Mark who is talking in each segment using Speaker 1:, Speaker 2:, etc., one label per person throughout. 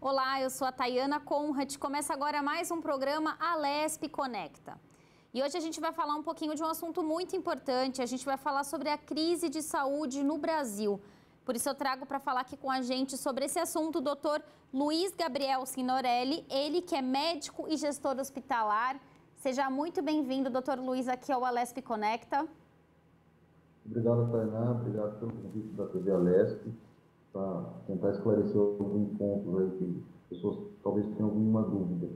Speaker 1: Olá, eu sou a Tayana Conrad. Começa agora mais um programa Alesp Conecta. E hoje a gente vai falar um pouquinho de um assunto muito importante. A gente vai falar sobre a crise de saúde no Brasil. Por isso eu trago para falar aqui com a gente sobre esse assunto o Dr. Luiz Gabriel Signorelli, ele que é médico e gestor hospitalar. Seja muito bem-vindo, Dr. Luiz, aqui ao Alesp Conecta.
Speaker 2: Obrigado, Tainá. Obrigado pelo convite da TV Alesp, para tentar esclarecer alguns pontos aí que as pessoas talvez tenham alguma dúvida.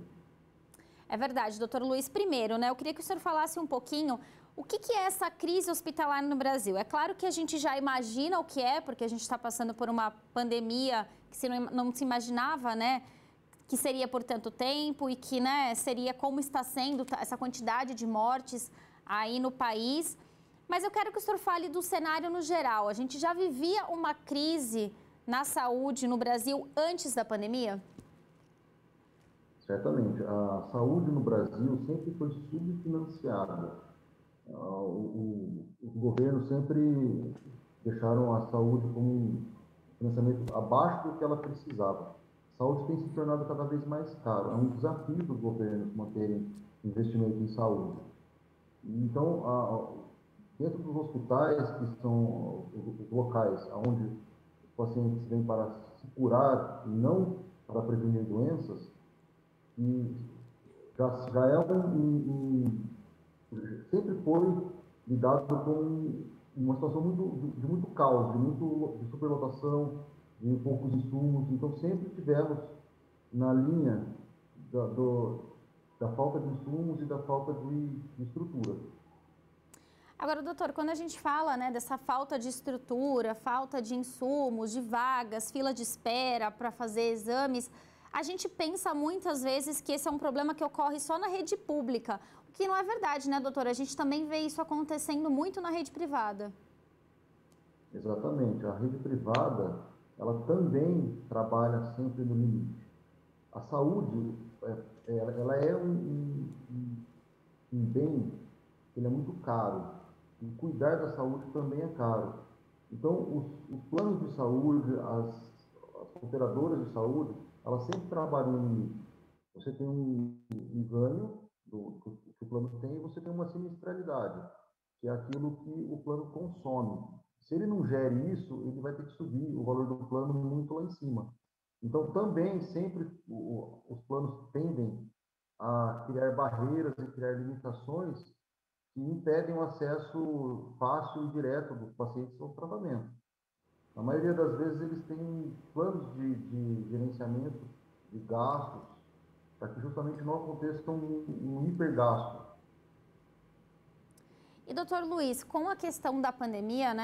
Speaker 1: É verdade, doutor Luiz. Primeiro, eu queria que o senhor falasse um pouquinho o que é essa crise hospitalar no Brasil. É claro que a gente já imagina o que é, porque a gente está passando por uma pandemia que não se imaginava, que seria por tanto tempo e que, seria como está sendo essa quantidade de mortes aí no país. Mas eu quero que o senhor fale do cenário no geral. A gente já vivia uma crise na saúde no Brasil antes da pandemia?
Speaker 2: Certamente. A saúde no Brasil sempre foi subfinanciada. Os governos sempre deixaram a saúde como um financiamento abaixo do que ela precisava. A saúde tem se tornado cada vez mais caro. É um desafio dos governos manterem investimento em saúde. Então, dentro dos hospitais, que são os locais onde os pacientes vêm para se curar e não para prevenir doenças, e já é sempre foi lidado com uma situação de muito caos, de superlotação, de poucos insumos. Então, sempre tivemos na linha da falta de insumos e da falta de estrutura.
Speaker 1: Agora, doutor, quando a gente fala dessa falta de estrutura, falta de insumos, de vagas, fila de espera para fazer exames, a gente pensa muitas vezes que esse é um problema que ocorre só na rede pública, o que não é verdade, né, doutor? A gente também vê isso acontecendo muito na rede privada.
Speaker 2: Exatamente. A rede privada, ela também trabalha sempre no limite. A saúde, ela é um bem que ele é muito caro. E cuidar da saúde também é caro. Então, os planos de saúde, as operadoras de saúde, elas sempre trabalham no limite. Você tem um ganho que o plano tem e você tem uma sinistralidade, que é aquilo que o plano consome. Se ele não gere isso, ele vai ter que subir o valor do plano muito lá em cima. Então, também, sempre, os planos tendem a criar barreiras e criar limitações que impedem o acesso fácil e direto dos pacientes ao tratamento. Na maioria das vezes, eles têm planos de gerenciamento de gastos para que justamente não aconteça um hipergasto.
Speaker 1: E, doutor Luiz, com a questão da pandemia,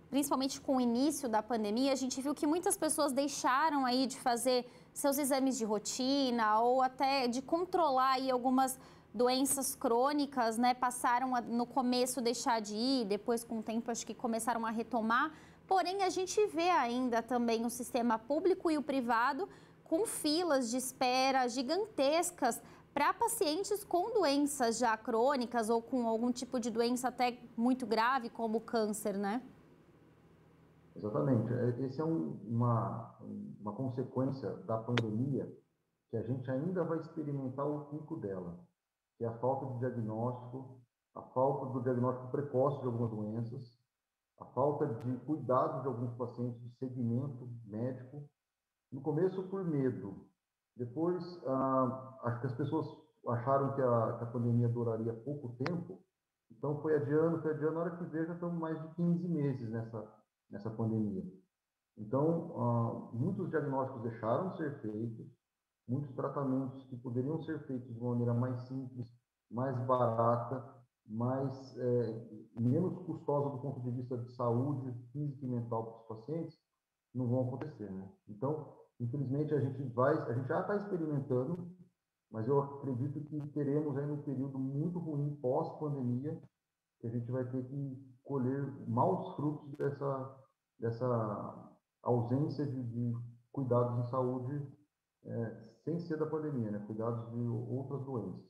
Speaker 1: principalmente com o início da pandemia, a gente viu que muitas pessoas deixaram aí de fazer seus exames de rotina ou até de controlar aí algumas doenças crônicas, passaram a, no começo deixar de ir, depois com o tempo acho que começaram a retomar. Porém, a gente vê ainda também o sistema público e o privado com filas de espera gigantescas para pacientes com doenças já crônicas ou com algum tipo de doença até muito grave, como o câncer, né?
Speaker 2: Exatamente. Esse é uma consequência da pandemia que a gente ainda vai experimentar o pico dela, que é a falta de diagnóstico, a falta do diagnóstico precoce de algumas doenças, a falta de cuidado de alguns pacientes, de segmento médico. No começo, por medo. Depois, acho que as pessoas acharam que a pandemia duraria pouco tempo, então foi adiando, a hora que veio já estamos mais de 15 meses nessa pandemia. Então, muitos diagnósticos deixaram de ser feitos, muitos tratamentos que poderiam ser feitos de uma maneira mais simples, mais barata, menos custosa do ponto de vista de saúde física e mental para os pacientes, não vão acontecer, né? Então, infelizmente, a gente já está experimentando, mas eu acredito que teremos aí um período muito ruim pós-pandemia, que a gente vai ter que colher maus frutos dessa ausência de cuidados em saúde, sem ser da pandemia, né? Cuidados de outras doenças.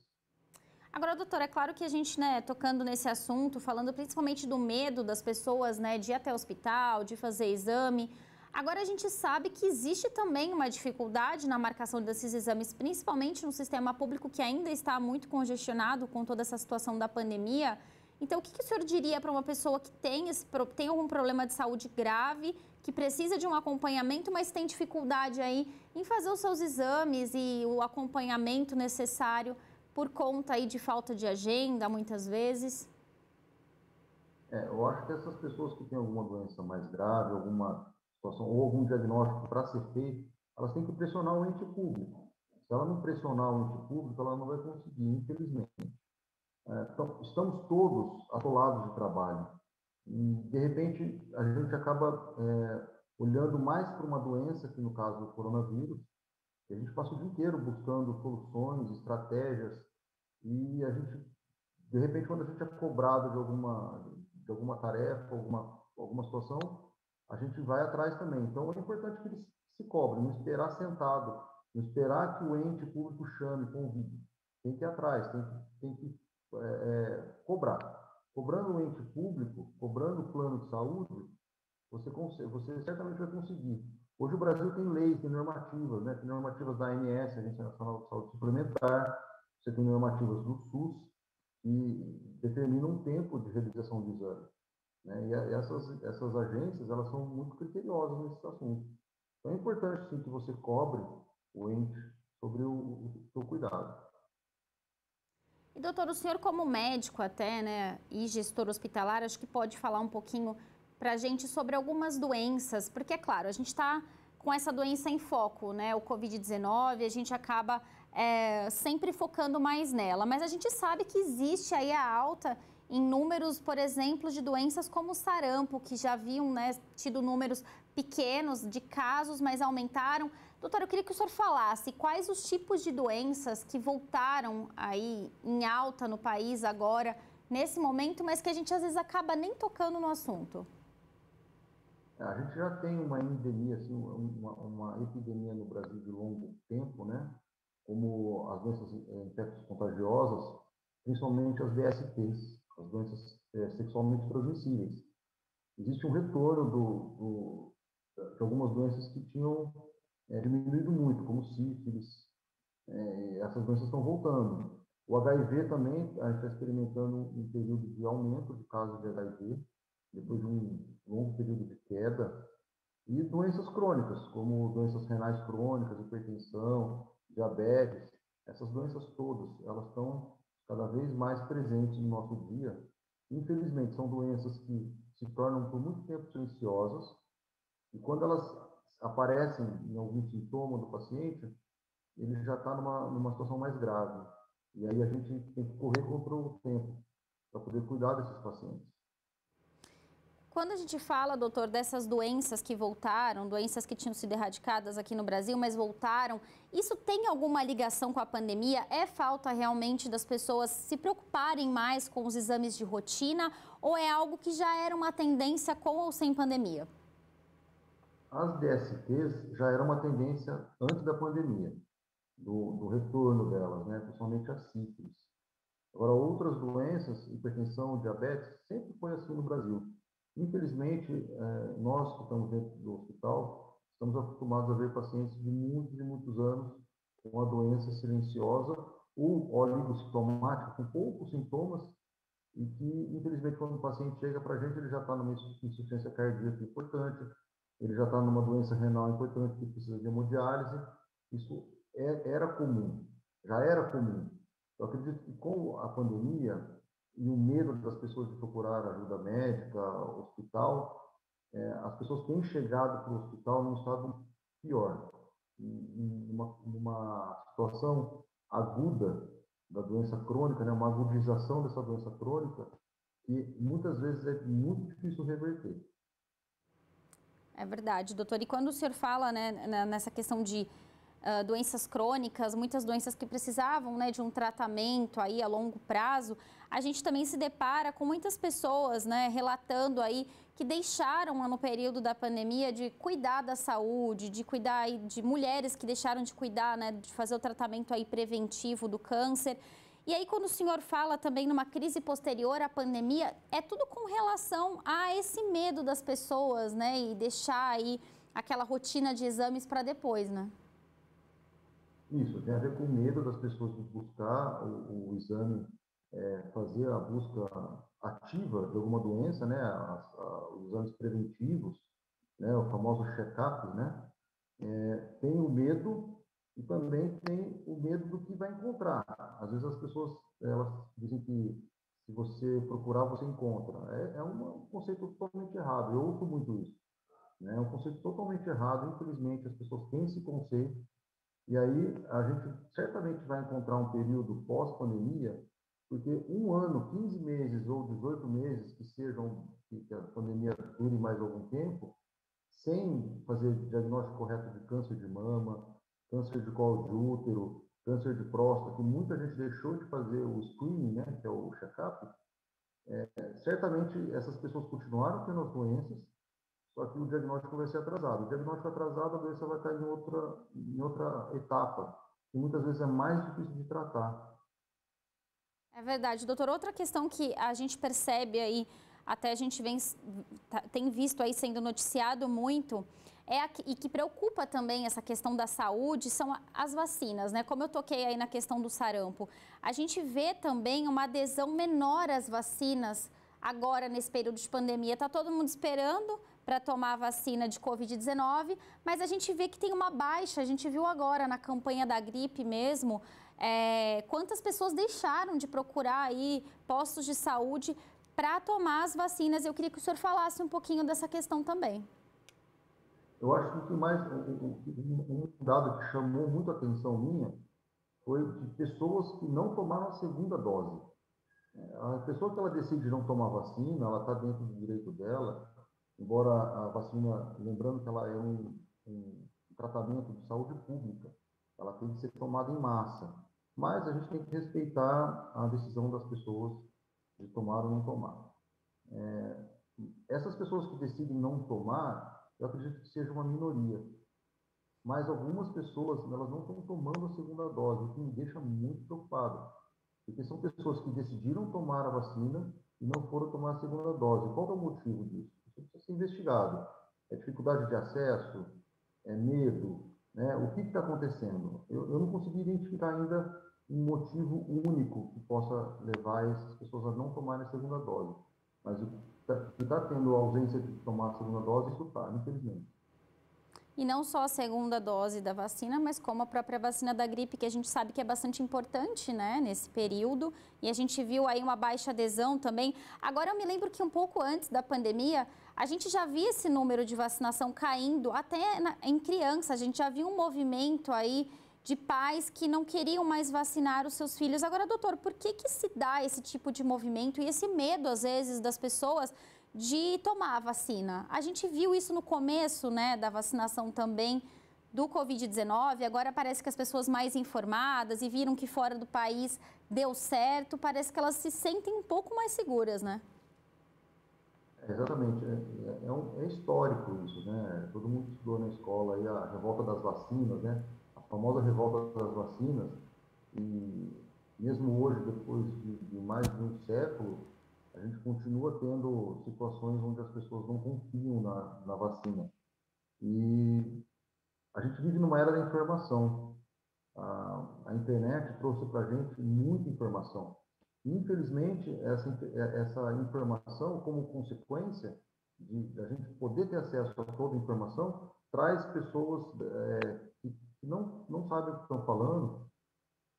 Speaker 1: Agora, doutora, é claro que a gente, né, tocando nesse assunto, falando principalmente do medo das pessoas, né, de ir até o hospital, de fazer exame. Agora, a gente sabe que existe também uma dificuldade na marcação desses exames, principalmente no sistema público, que ainda está muito congestionado com toda essa situação da pandemia. Então, o que o senhor diria para uma pessoa que tem algum problema de saúde grave, que precisa de um acompanhamento, mas tem dificuldade aí em fazer os seus exames e o acompanhamento necessário por conta aí de falta de agenda, muitas vezes?
Speaker 2: Eu acho que essas pessoas que têm alguma doença mais grave, alguma situação ou algum diagnóstico para ser feito, elas têm que pressionar o ente público. Se ela não pressionar o ente público, ela não vai conseguir, infelizmente. Então, estamos todos atolados de trabalho. E, de repente, a gente acaba olhando mais para uma doença, que no caso do coronavírus, que a gente passa o dia inteiro buscando soluções, estratégias, e a gente, de repente, quando a gente é cobrado de alguma tarefa, alguma situação, a gente vai atrás também. Então, é importante que eles se cobrem, não esperar sentado, não esperar que o ente público chame, convide. Tem que ir atrás, tem que cobrar. Cobrando o ente público, cobrando o plano de saúde, você certamente vai conseguir. Hoje o Brasil tem leis, tem normativas, né? Tem normativas da ANS, Agência Nacional de Saúde Suplementar, você tem normativas do SUS, que determinam um tempo de realização do exame. Né? E essas agências, elas são muito criteriosas nesse assunto. Então é importante, sim, que você cobre o ente sobre o seu cuidado.
Speaker 1: E, doutor, o senhor como médico até, né, e gestor hospitalar, acho que pode falar um pouquinho para a gente sobre algumas doenças, porque, é claro, a gente está com essa doença em foco, né, o Covid-19, a gente acaba sempre focando mais nela, mas a gente sabe que existe aí a alta em números, por exemplo, de doenças como o sarampo, que já haviam, né, tido números pequenos de casos, mas aumentaram. Doutora, eu queria que o senhor falasse quais os tipos de doenças que voltaram aí em alta no país agora, nesse momento, mas que a gente às vezes acaba nem tocando no assunto.
Speaker 2: A gente já tem uma endemia, assim, uma epidemia no Brasil de longo tempo, né? Como as doenças infecto-contagiosas, principalmente as DSTs, as doenças sexualmente transmissíveis. Existe um retorno de algumas doenças que tinham diminuído muito, como sífilis. Essas doenças estão voltando. O HIV também, a gente está experimentando um período de aumento de casos de HIV, depois de um longo período de queda. E doenças crônicas, como doenças renais crônicas, hipertensão, diabetes, essas doenças todas, elas estão cada vez mais presentes no nosso dia. Infelizmente, são doenças que se tornam por muito tempo silenciosas, e quando elas aparecem em algum sintoma do paciente, ele já está numa situação mais grave. E aí a gente tem que correr contra o tempo para poder cuidar desses pacientes.
Speaker 1: Quando a gente fala, doutor, dessas doenças que voltaram, doenças que tinham sido erradicadas aqui no Brasil, mas voltaram, isso tem alguma ligação com a pandemia? É falta realmente das pessoas se preocuparem mais com os exames de rotina ou é algo que já era uma tendência com ou sem pandemia?
Speaker 2: As DSTs já era uma tendência antes da pandemia, do retorno delas, né? Principalmente as sífilis. Agora, outras doenças, hipertensão, diabetes, sempre foi assim no Brasil. Infelizmente, nós que estamos dentro do hospital, estamos acostumados a ver pacientes de muitos e muitos anos com a doença silenciosa ou oligossintomática, com poucos sintomas, e que, infelizmente, quando o paciente chega para a gente, ele já está numa insuficiência cardíaca importante, ele já está numa doença renal importante que precisa de hemodiálise. Isso era comum, já era comum. Eu acredito que com a pandemia e o medo das pessoas de procurar ajuda médica, hospital, as pessoas têm chegado para o hospital num estado pior, numa situação aguda da doença crônica, né, uma agudização dessa doença crônica, que muitas vezes é muito difícil reverter.
Speaker 1: É verdade, doutor. E quando o senhor fala, né, nessa questão de doenças crônicas, muitas doenças que precisavam, né, de um tratamento aí a longo prazo, a gente também se depara com muitas pessoas, né, relatando aí que deixaram no período da pandemia de cuidar da saúde, de cuidar aí de mulheres que deixaram de cuidar, né, de fazer o tratamento aí preventivo do câncer. E aí, quando o senhor fala também numa crise posterior à pandemia, é tudo com relação a esse medo das pessoas, né? E deixar aí aquela rotina de exames para depois, né?
Speaker 2: Isso, tem a ver com o medo das pessoas de buscar o exame, fazer a busca ativa de alguma doença, né? Os exames preventivos, né? O famoso check-up, né? Tem o medo e também tem o medo do que vai encontrar. Às vezes as pessoas elas dizem que se você procurar, você encontra. É um conceito totalmente errado. Eu ouço muito isso. Né? É um conceito totalmente errado. Infelizmente, as pessoas têm esse conceito. E aí a gente certamente vai encontrar um período pós-pandemia, porque um ano, 15 meses ou 18 meses que a pandemia dure mais algum tempo, sem fazer diagnóstico correto de câncer de mama, câncer de colo de útero, câncer de próstata, que muita gente deixou de fazer o screening, né, que é o check-up, certamente essas pessoas continuaram tendo as doenças, só que o diagnóstico vai ser atrasado. O diagnóstico atrasado, a doença vai estar em outra etapa, e muitas vezes é mais difícil de tratar.
Speaker 1: É verdade, doutor. Outra questão que a gente percebe aí, até a gente tem visto aí sendo noticiado muito, e que preocupa também essa questão da saúde, são as vacinas, né? Como eu toquei aí na questão do sarampo, a gente vê também uma adesão menor às vacinas agora nesse período de pandemia. Está todo mundo esperando para tomar a vacina de Covid-19, mas a gente vê que tem uma baixa, a gente viu agora na campanha da gripe mesmo, quantas pessoas deixaram de procurar aí postos de saúde para tomar as vacinas. Eu queria que o senhor falasse um pouquinho dessa questão também.
Speaker 2: Eu acho que o que mais, um dado que chamou muito a atenção minha foi de pessoas que não tomaram a segunda dose. A pessoa que ela decide não tomar vacina, ela está dentro do direito dela, embora a vacina, lembrando que ela é um tratamento de saúde pública, ela tem que ser tomada em massa. Mas a gente tem que respeitar a decisão das pessoas de tomar ou não tomar. Essas pessoas que decidem não tomar, eu acredito que seja uma minoria. Mas algumas pessoas, elas não estão tomando a segunda dose, o que me deixa muito preocupado. Porque são pessoas que decidiram tomar a vacina e não foram tomar a segunda dose. Qual é o motivo disso? Isso precisa ser investigado. É dificuldade de acesso? É medo? Né? O que está acontecendo? Eu não consegui identificar ainda um motivo único que possa levar essas pessoas a não tomarem a segunda dose. Mas o que está tendo ausência de tomar a segunda dose, isso está, infelizmente.
Speaker 1: E não só a segunda dose da vacina, mas como a própria vacina da gripe, que a gente sabe que é bastante importante, né, nesse período. E a gente viu aí uma baixa adesão também. Agora, eu me lembro que um pouco antes da pandemia, a gente já via esse número de vacinação caindo até em criança. A gente já viu um movimento aí de pais que não queriam mais vacinar os seus filhos. Agora, doutor, por que se dá esse tipo de movimento e esse medo, às vezes, das pessoas de tomar a vacina? A gente viu isso no começo, né, da vacinação também do Covid-19, agora parece que as pessoas mais informadas e viram que fora do país deu certo, parece que elas se sentem um pouco mais seguras, né?
Speaker 2: Exatamente, é histórico isso, né? Todo mundo estudou na escola aí a revolta das vacinas, né? A famosa revolta das vacinas, e mesmo hoje, depois de mais de um século, a gente continua tendo situações onde as pessoas não confiam na vacina. E a gente vive numa era da informação. A internet trouxe para a gente muita informação. Infelizmente, essa informação, como consequência de a gente poder ter acesso a toda a informação, traz pessoas que não sabem o que estão falando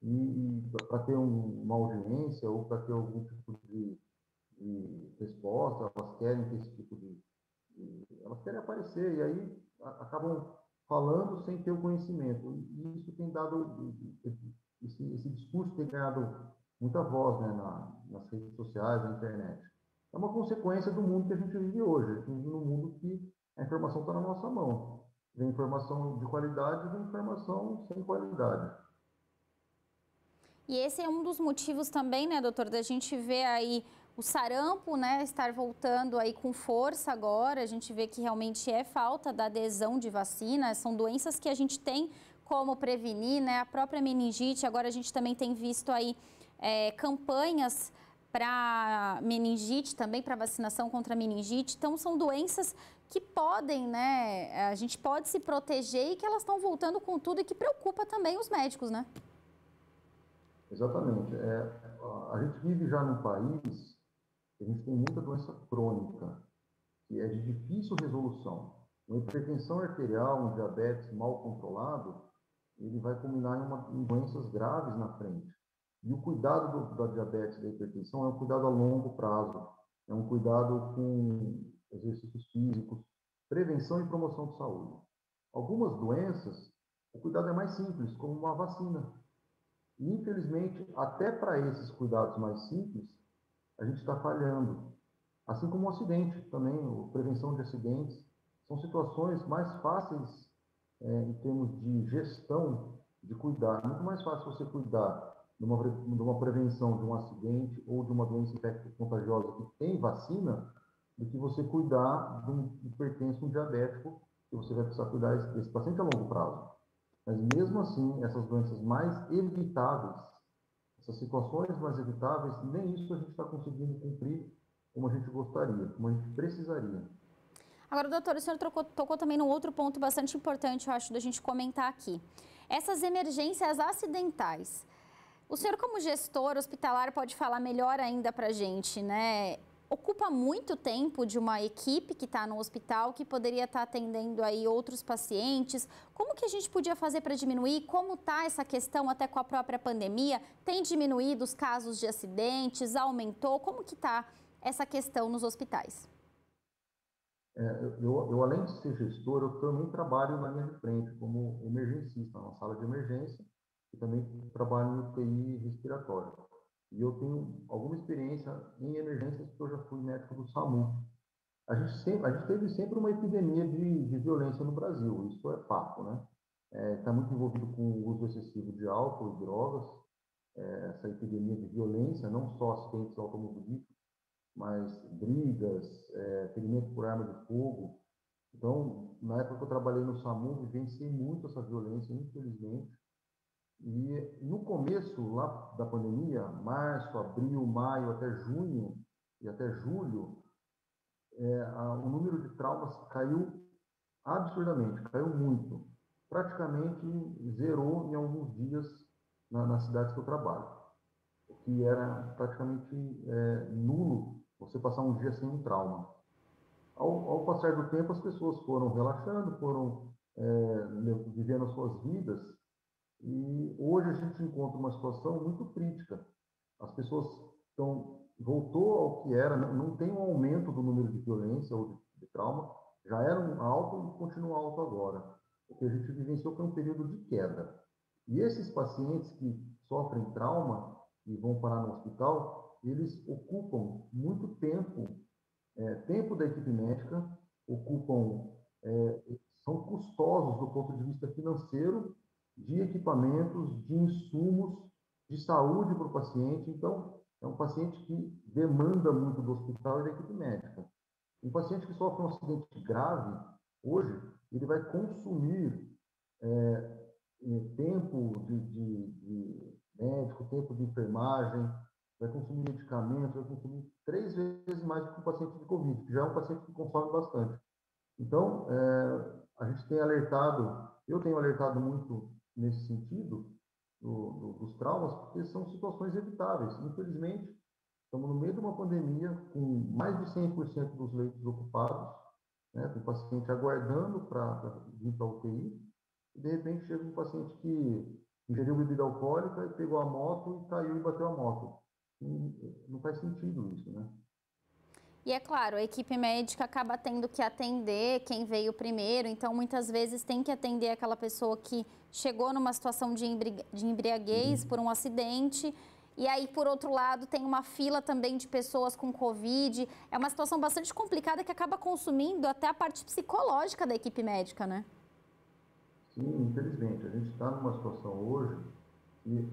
Speaker 2: e para ter uma audiência ou para ter algum tipo de resposta, elas querem ter esse tipo elas querem aparecer e aí acabam falando sem ter o conhecimento. E isso tem dado, esse discurso tem ganhado muita voz, né, nas redes sociais, na internet. É uma consequência do mundo que a gente vive hoje. A gente vive num mundo que a informação está na nossa mão. Vem informação de qualidade e vem informação sem qualidade.
Speaker 1: E esse é um dos motivos também, né, doutor, da gente ver aí o sarampo, né, estar voltando aí com força agora. A gente vê que realmente é falta da adesão de vacina. São doenças que a gente tem como prevenir, né? A própria meningite, agora a gente também tem visto aí campanhas para meningite também, para vacinação contra meningite. Então, são doenças que podem, né, a gente pode se proteger e que elas estão voltando com tudo e que preocupa também os médicos, né?
Speaker 2: Exatamente. A gente vive já num país que a gente tem muita doença crônica, que é de difícil resolução. Uma hipertensão arterial, um diabetes mal controlado, ele vai culminar em doenças graves na frente. E o cuidado da diabetes e da hipertensão é um cuidado a longo prazo, é um cuidado com exercícios físicos, prevenção e promoção de saúde. Algumas doenças, o cuidado é mais simples, como uma vacina. E, infelizmente, até para esses cuidados mais simples, a gente está falhando. Assim como o acidente também, a prevenção de acidentes, são situações mais fáceis em termos de gestão, de cuidar. É muito mais fácil você cuidar de uma prevenção de um acidente ou de uma doença infecto-contagiosa que tem vacina, do que você cuidar de um hipertenso, um diabético, que você vai precisar cuidar desse paciente a longo prazo. Mas mesmo assim, essas doenças mais evitáveis, essas situações mais evitáveis, nem isso a gente está conseguindo cumprir como a gente gostaria, como a gente precisaria.
Speaker 1: Agora, doutor, o senhor tocou também num outro ponto bastante importante, eu acho, da gente comentar aqui. Essas emergências acidentais. O senhor, como gestor hospitalar, pode falar melhor ainda para a gente, né? Ocupa muito tempo de uma equipe que está no hospital, que poderia estar atendendo aí outros pacientes. Como que a gente podia fazer para diminuir? Como está essa questão até com a própria pandemia? Tem diminuído os casos de acidentes? Aumentou? Como que está essa questão nos hospitais?
Speaker 2: Além de ser gestor, eu também trabalho na linha de frente como emergencista, na sala de emergência, e também trabalho em UTI respiratória. E eu tenho alguma experiência em emergências, porque eu já fui médico do SAMU. A gente teve sempre uma epidemia de violência no Brasil, isso é fato, né? Está muito envolvido com o uso excessivo de álcool e drogas, essa epidemia de violência, não só acidentes automobilísticos, mas brigas, ferimento por arma de fogo. Então, na época que eu trabalhei no SAMU, vivenciei muito essa violência, infelizmente. E no começo lá da pandemia, março, abril, maio, até junho e até julho, o número de traumas caiu absurdamente, caiu muito. Praticamente zerou em alguns dias nas cidades que eu trabalho, o que era praticamente nulo você passar um dia sem um trauma. Ao passar do tempo, as pessoas foram relaxando, foram vivendo as suas vidas, e hoje a gente encontra uma situação muito crítica. As pessoas voltou ao que era, não tem um aumento do número de violência ou de trauma, já era um alto e continua alto agora. O que a gente vivenciou foi um período de queda. E esses pacientes que sofrem trauma e vão parar no hospital, eles ocupam muito tempo da equipe médica, ocupam, são custosos do ponto de vista financeiro, de equipamentos, de insumos, de saúde para o paciente. Então, é um paciente que demanda muito do hospital e da equipe médica. Um paciente que sofre um acidente grave, hoje, ele vai consumir tempo de médico, tempo de enfermagem, vai consumir medicamentos, vai consumir 3 vezes mais do que um paciente de Covid, que já é um paciente que consome bastante. Então, a gente tem alertado, eu tenho alertado muito nesse sentido, dos traumas, porque são situações evitáveis. Infelizmente, estamos no meio de uma pandemia com mais de 100% dos leitos ocupados, né, com o paciente aguardando para vir para a UTI, e de repente chega um paciente que ingeriu bebida alcoólica e pegou a moto e caiu e bateu a moto. Não faz sentido isso, né?
Speaker 1: E é claro, a equipe médica acaba tendo que atender quem veio primeiro, então muitas vezes tem que atender aquela pessoa que chegou numa situação de embriaguez por um acidente. E aí, por outro lado, tem uma fila também de pessoas com Covid. É uma situação bastante complicada que acaba consumindo até a parte psicológica da equipe médica, né?
Speaker 2: Sim, infelizmente. A gente está numa situação hoje que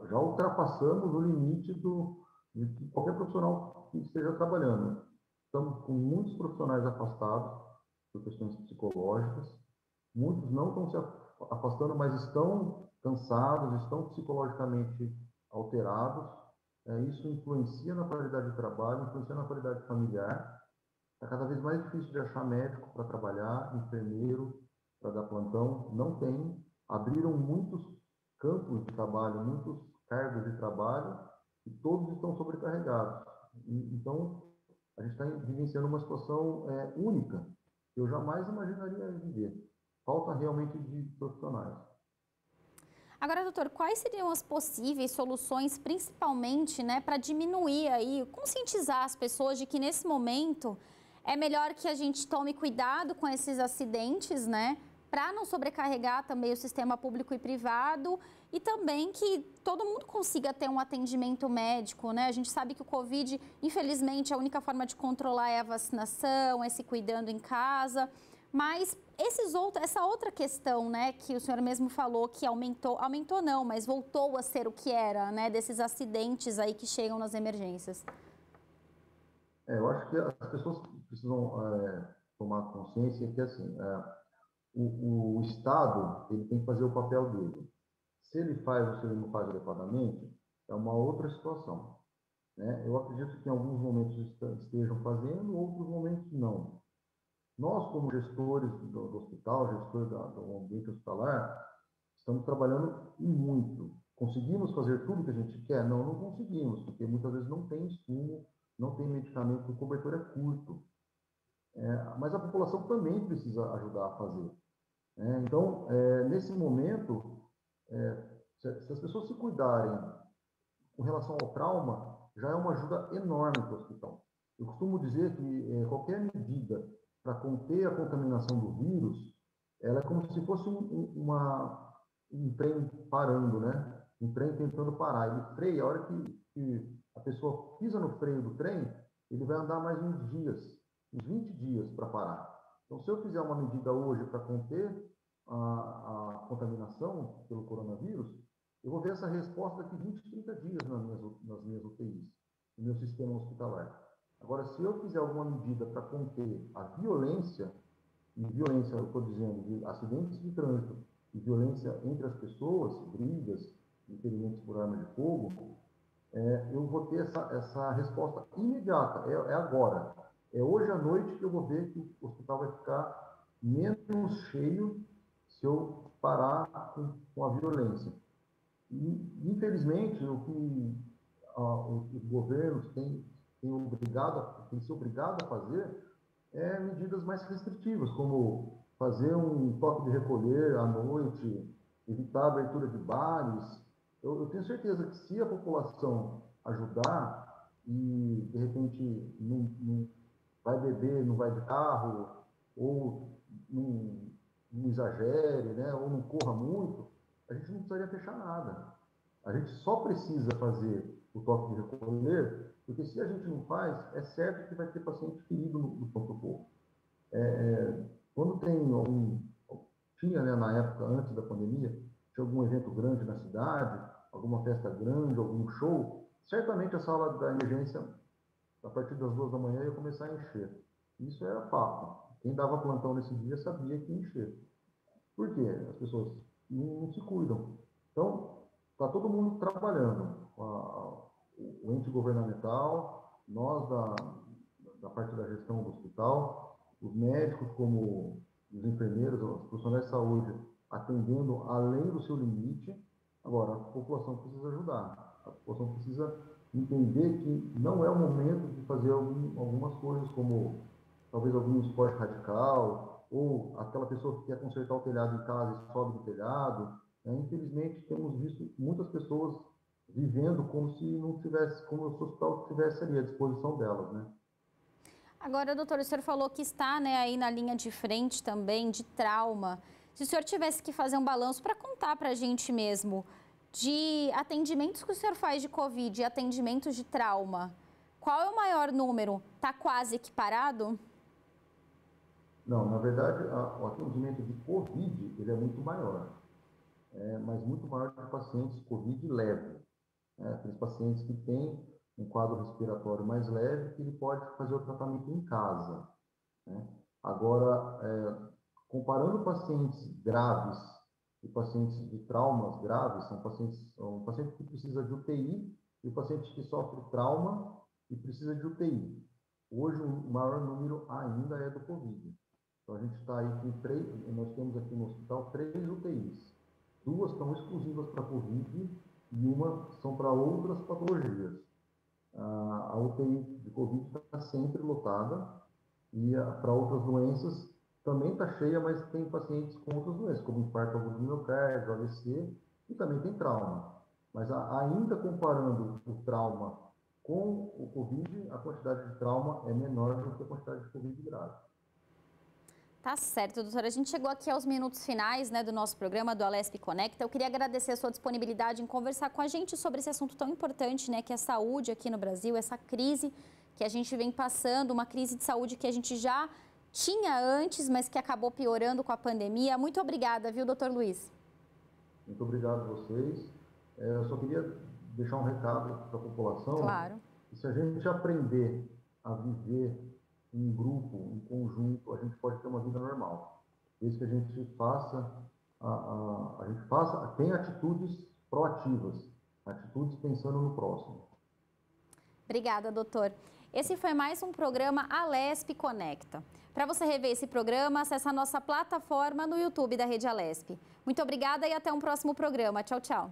Speaker 2: já ultrapassamos o limite de qualquer profissional que esteja trabalhando. Estamos com muitos profissionais afastados por questões psicológicas. Muitos não estão se afastando, mas estão cansados, estão psicologicamente alterados. Isso influencia na qualidade de trabalho, influencia na qualidade familiar. Está cada vez mais difícil de achar médico para trabalhar, enfermeiro para dar plantão. Não tem. Abriram muitos campos de trabalho, muitos cargos de trabalho, e todos estão sobrecarregados. Então, a gente está vivenciando uma situação única, que eu jamais imaginaria viver. Falta realmente de profissionais.
Speaker 1: Agora, doutor, quais seriam as possíveis soluções, principalmente, né, para diminuir aí, conscientizar as pessoas de que nesse momento é melhor que a gente tome cuidado com esses acidentes, né, para não sobrecarregar também o sistema público e privado e também que todo mundo consiga ter um atendimento médico, né? A gente sabe que o Covid, infelizmente, a única forma de controlar é a vacinação, é se cuidando em casa. Mas essa outra questão, né, que o senhor mesmo falou que aumentou não, mas voltou a ser o que era, né, desses acidentes aí que chegam nas emergências.
Speaker 2: Eu acho que as pessoas precisam tomar consciência que, assim, o Estado ele tem que fazer o papel dele. Se ele faz ou se ele não faz adequadamente, é uma outra situação, né? Eu acredito que em alguns momentos estejam fazendo, outros momentos não. Nós, como gestores do hospital, gestores do ambiente hospitalar, estamos trabalhando e muito. Conseguimos fazer tudo que a gente quer? Não, não conseguimos, porque muitas vezes não tem insumo, não tem medicamento, o cobertor é curto. Mas a população também precisa ajudar a fazer. Então, nesse momento, se as pessoas se cuidarem com relação ao trauma, já é uma ajuda enorme para o hospital. Eu costumo dizer que qualquer medida para conter a contaminação do vírus, ela é como se fosse um trem parando, né? Um trem tentando parar. Ele freia, a hora que a pessoa pisa no freio do trem, ele vai andar mais uns dias, uns 20 dias para parar. Então, se eu fizer uma medida hoje para conter a contaminação pelo coronavírus, eu vou ver essa resposta daqui 20, 30 dias nas minhas UTIs, no meu sistema hospitalar. Agora, se eu fizer alguma medida para conter a violência, e violência, eu estou dizendo, de acidentes de trânsito e violência entre as pessoas, brigas, ferimentos por arma de fogo, eu vou ter essa resposta imediata, é agora. É hoje à noite que eu vou ver que o hospital vai ficar menos cheio se eu parar com a violência. E, infelizmente, o que os governos têm se obrigado a fazer medidas mais restritivas, como fazer um toque de recolher à noite, evitar a abertura de bares. Eu tenho certeza que se a população ajudar e, de repente, não vai beber, não vai de carro, ou não exagere, né, ou não corra muito, a gente não precisaria fechar nada. A gente só precisa fazer o toque de recolher, porque se a gente não faz, é certo que vai ter paciente ferido no pronto-socorro. Quando tinha, né, na época, antes da pandemia, tinha algum evento grande na cidade, alguma festa grande, algum show, certamente a sala da emergência, a partir das 2 da manhã, ia começar a encher. Isso era fato. Quem dava plantão nesse dia sabia que ia encher. Por quê? As pessoas não se cuidam. Então, está todo mundo trabalhando. O ente governamental, nós da parte da gestão do hospital, os médicos como os enfermeiros, os profissionais de saúde atendendo além do seu limite. Agora, a população precisa ajudar. A população precisa entender que não é o momento de fazer algumas coisas como talvez algum esporte radical, ou aquela pessoa que quer consertar o telhado em casa e sobe do telhado. Infelizmente, temos visto muitas pessoas vivendo como se não tivesse, como se o hospital estivesse ali à disposição delas, né?
Speaker 1: Agora, doutor, o senhor falou que está, né, aí na linha de frente também de trauma. Se o senhor tivesse que fazer um balanço para contar para a gente mesmo de atendimentos que o senhor faz de Covid e atendimentos de trauma, qual é o maior número? Está quase equiparado?
Speaker 2: Não, na verdade, o atendimento de Covid ele é muito maior, mas muito maior que pacientes Covid leve. Aqueles pacientes que têm um quadro respiratório mais leve, que ele pode fazer o tratamento em casa, né? Agora, comparando pacientes graves e pacientes de traumas graves são um paciente que precisa de UTI e o paciente que sofre trauma e precisa de UTI. Hoje, o maior número ainda é do Covid. Então, a gente está aí com nós temos aqui no hospital 3 UTIs. 2 estão exclusivas para Covid e uma são para outras patologias. A UTI de Covid está sempre lotada e para outras doenças também está cheia, mas tem pacientes com outras doenças, como infarto agudo do miocárdio, AVC, e também tem trauma. Mas ainda comparando o trauma com o Covid, a quantidade de trauma é menor do que a quantidade de Covid grave.
Speaker 1: Tá certo, doutora. A gente chegou aqui aos minutos finais, né, do nosso programa, do Alesp Conecta. Eu queria agradecer a sua disponibilidade em conversar com a gente sobre esse assunto tão importante, né, que é a saúde aqui no Brasil, essa crise que a gente vem passando, uma crise de saúde que a gente já tinha antes, mas que acabou piorando com a pandemia. Muito obrigada, viu, doutor Luiz?
Speaker 2: Muito obrigado a vocês. Eu só queria deixar um recado para a população.
Speaker 1: Claro.
Speaker 2: Que se a gente aprender a viver em grupo, em conjunto, a gente pode ter uma vida normal. Desde que a gente tenha atitudes proativas, atitudes pensando no próximo.
Speaker 1: Obrigada, doutor. Esse foi mais um programa Alesp Conecta. Para você rever esse programa, acesse a nossa plataforma no YouTube da Rede Alesp. Muito obrigada e até um próximo programa. Tchau, tchau.